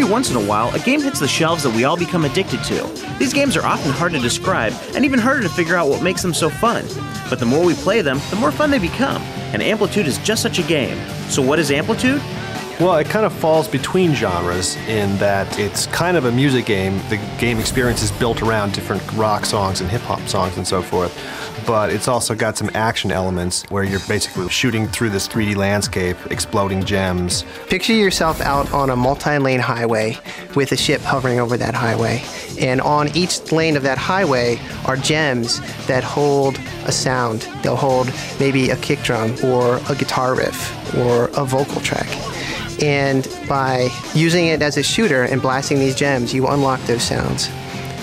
every once in a while, a game hits the shelves that we all become addicted to. These games are often hard to describe, and even harder to figure out what makes them so fun. But the more we play them, the more fun they become, and Amplitude is just such a game. So what is Amplitude? Well, it kind of falls between genres in that it's kind of a music game. The game experience is built around different rock songs and hip-hop songs and so forth. But it's also got some action elements where you're basically shooting through this 3D landscape, exploding gems. Picture yourself out on a multi-lane highway with a ship hovering over that highway. And on each lane of that highway are gems that hold a sound. They'll hold maybe a kick drum or a guitar riff or a vocal track. And by using it as a shooter and blasting these gems, you unlock those sounds.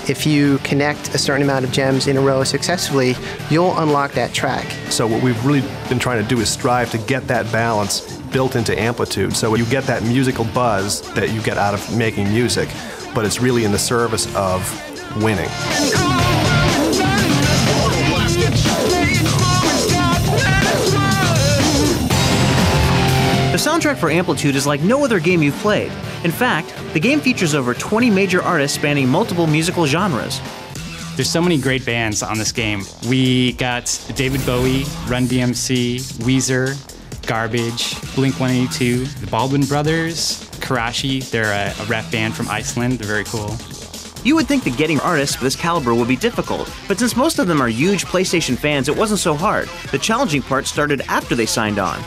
If you connect a certain amount of gems in a row successfully, you'll unlock that track. So what we've really been trying to do is strive to get that balance built into Amplitude. So you get that musical buzz that you get out of making music, but it's really in the service of winning. The soundtrack for Amplitude is like no other game you've played. In fact, the game features over 20 major artists spanning multiple musical genres. There's so many great bands on this game. We got David Bowie, Run DMC, Weezer, Garbage, Blink-182, the Baldwin Brothers, Karashi. They're a rap band from Iceland. They're very cool. You would think that getting artists of this caliber would be difficult, but since most of them are huge PlayStation fans, it wasn't so hard. The challenging part started after they signed on.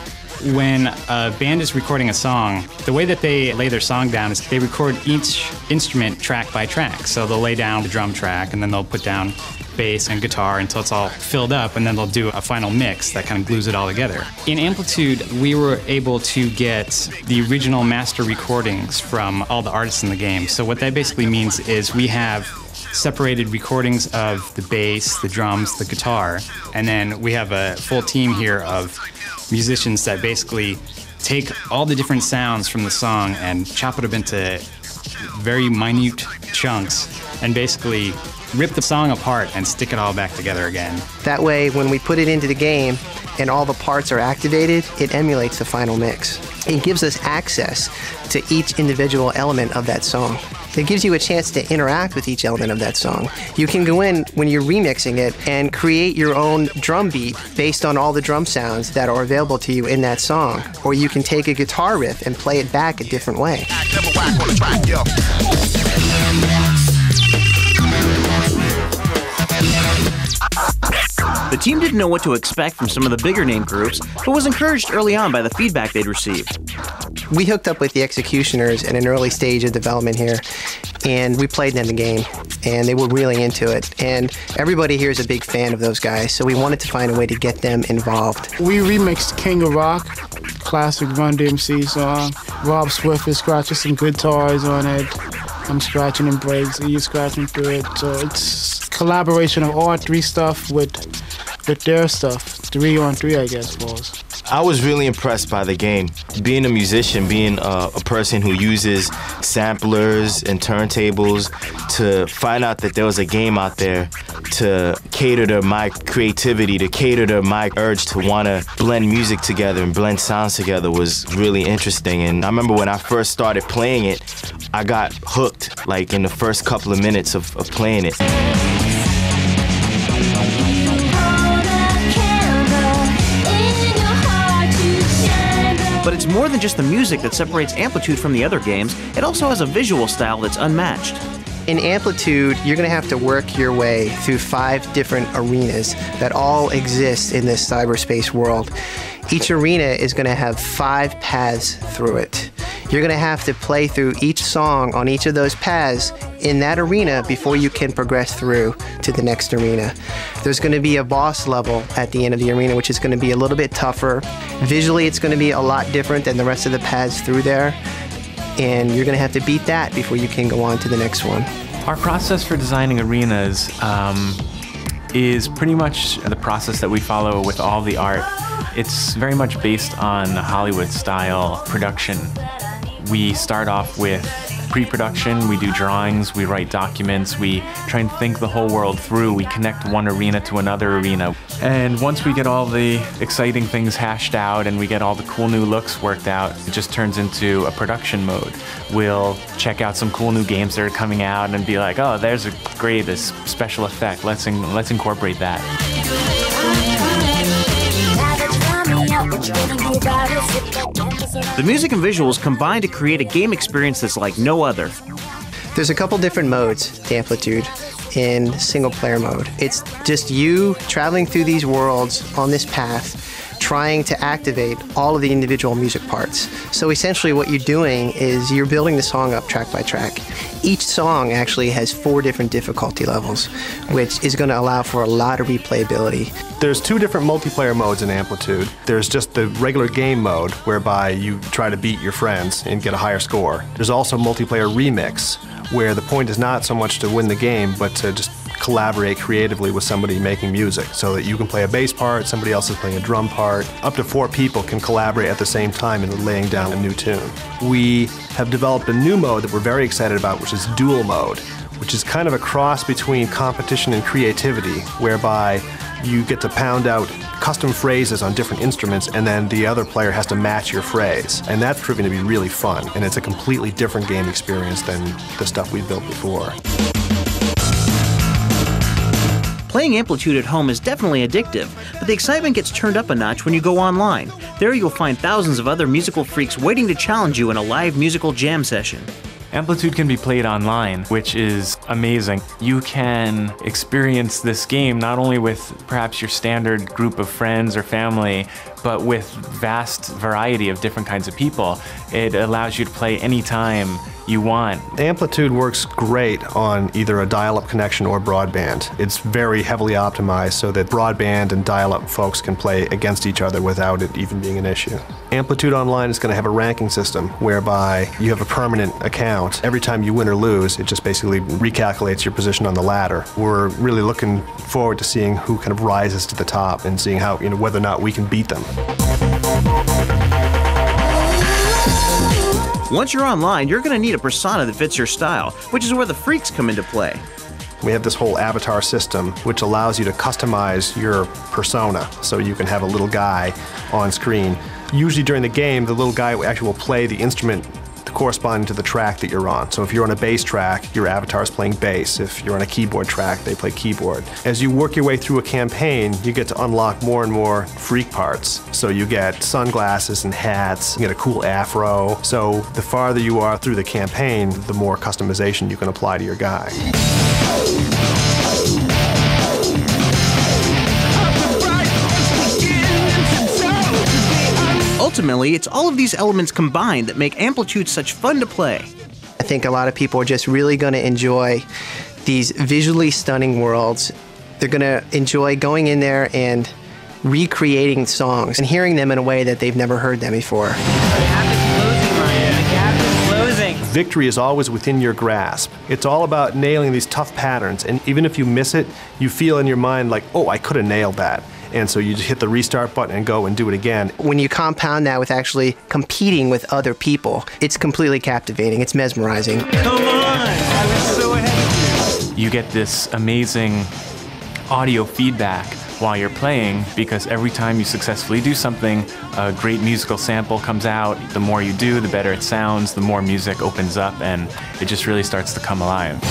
When a band is recording a song, the way that they lay their song down is they record each instrument track by track. So they'll lay down the drum track, and then they'll put down bass and guitar until it's all filled up, and then they'll do a final mix that kind of glues it all together. In Amplitude, we were able to get the original master recordings from all the artists in the game. So what that basically means is we have separated recordings of the bass, the drums, the guitar, and then we have a full team here of musicians that basically take all the different sounds from the song and chop it up into very minute chunks and basically rip the song apart and stick it all back together again. That way, when we put it into the game and all the parts are activated, it emulates the final mix. It gives us access to each individual element of that song. It gives you a chance to interact with each element of that song. You can go in when you're remixing it and create your own drum beat based on all the drum sounds that are available to you in that song. Or you can take a guitar riff and play it back a different way. The team didn't know what to expect from some of the bigger name groups, but was encouraged early on by the feedback they'd received. We hooked up with the Executioners at an early stage of development here, and we played them the game, and they were really into it. And everybody here is a big fan of those guys, so we wanted to find a way to get them involved. We remixed King of Rock, classic Run DMC song. Rob Swift is scratching some guitars on it. I'm scratching and breaks, he's scratching through it. So it's collaboration of all three stuff with their stuff. 3-on-3, I guess, was. I was really impressed by the game. Being a musician, being a person who uses samplers and turntables, to find out that there was a game out there to cater to my creativity, to cater to my urge to want to blend music together and blend sounds together was really interesting. And I remember when I first started playing it, I got hooked, like in the first couple of minutes of playing it. But it's more than just the music that separates Amplitude from the other games. It also has a visual style that's unmatched. In Amplitude, you're going to have to work your way through 5 different arenas that all exist in this cyberspace world. Each arena is going to have 5 paths through it. You're going to have to play through each song on each of those paths in that arena before you can progress through to the next arena. There's going to be a boss level at the end of the arena, which is going to be a little bit tougher. Visually, it's going to be a lot different than the rest of the paths through there. And you're going to have to beat that before you can go on to the next one. Our process for designing arenas is pretty much the process that we follow with all the art. It's very much based on Hollywood-style production. We start off with pre-production, we do drawings, we write documents, we try and think the whole world through, we connect one arena to another arena. And once we get all the exciting things hashed out and we get all the cool new looks worked out, it just turns into a production mode. We'll check out some cool new games that are coming out and be like, oh, there's this special effect, let's incorporate that. The music and visuals combine to create a game experience that's like no other. There's a couple different modes to Amplitude in single player mode. It's just you traveling through these worlds on this path, trying to activate all of the individual music parts. So essentially what you're doing is you're building the song up track by track. Each song actually has 4 different difficulty levels, which is going to allow for a lot of replayability. There's 2 different multiplayer modes in Amplitude. There's just the regular game mode, whereby you try to beat your friends and get a higher score. There's also multiplayer remix, where the point is not so much to win the game, but to just collaborate creatively with somebody making music, so that you can play a bass part, somebody else is playing a drum part. Up to 4 people can collaborate at the same time in laying down a new tune. We have developed a new mode that we're very excited about, which is duel mode, which is kind of a cross between competition and creativity, whereby you get to pound out custom phrases on different instruments, and then the other player has to match your phrase. And that's proving to be really fun, and it's a completely different game experience than the stuff we've built before. Playing Amplitude at home is definitely addictive, but the excitement gets turned up a notch when you go online. There you'll find thousands of other musical freaks waiting to challenge you in a live musical jam session. Amplitude can be played online, which is amazing. You can experience this game not only with perhaps your standard group of friends or family, but with vast variety of different kinds of people. It allows you to play anytime you want. Amplitude works great on either a dial-up connection or broadband. It's very heavily optimized so that broadband and dial-up folks can play against each other without it even being an issue. Amplitude Online is going to have a ranking system whereby you have a permanent account. Every time you win or lose, it just basically recalculates your position on the ladder. We're really looking forward to seeing who kind of rises to the top and seeing how, whether or not we can beat them. Once you're online, you're going to need a persona that fits your style, which is where the freaks come into play. We have this whole avatar system which allows you to customize your persona, so you can have a little guy on screen. Usually during the game, the little guy actually will play the instrument corresponding to the track that you're on. So if you're on a bass track, your avatar is playing bass. If you're on a keyboard track, they play keyboard. As you work your way through a campaign, you get to unlock more and more freak parts. So you get sunglasses and hats, you get a cool afro. So the farther you are through the campaign, the more customization you can apply to your guy. Ultimately, it's all of these elements combined that make Amplitude such fun to play. I think a lot of people are just really going to enjoy these visually stunning worlds. They're going to enjoy going in there and recreating songs and hearing them in a way that they've never heard them before. The gap is closing, Ryan. The gap is closing. Victory is always within your grasp. It's all about nailing these tough patterns, and even if you miss it, you feel in your mind like, oh, I could have nailed that. And so you just hit the restart button and go and do it again. When you compound that with actually competing with other people, it's completely captivating. It's mesmerizing. Come on! I was so ahead of you. You get this amazing audio feedback while you're playing, because every time you successfully do something, a great musical sample comes out. The more you do, the better it sounds, the more music opens up, and it just really starts to come alive.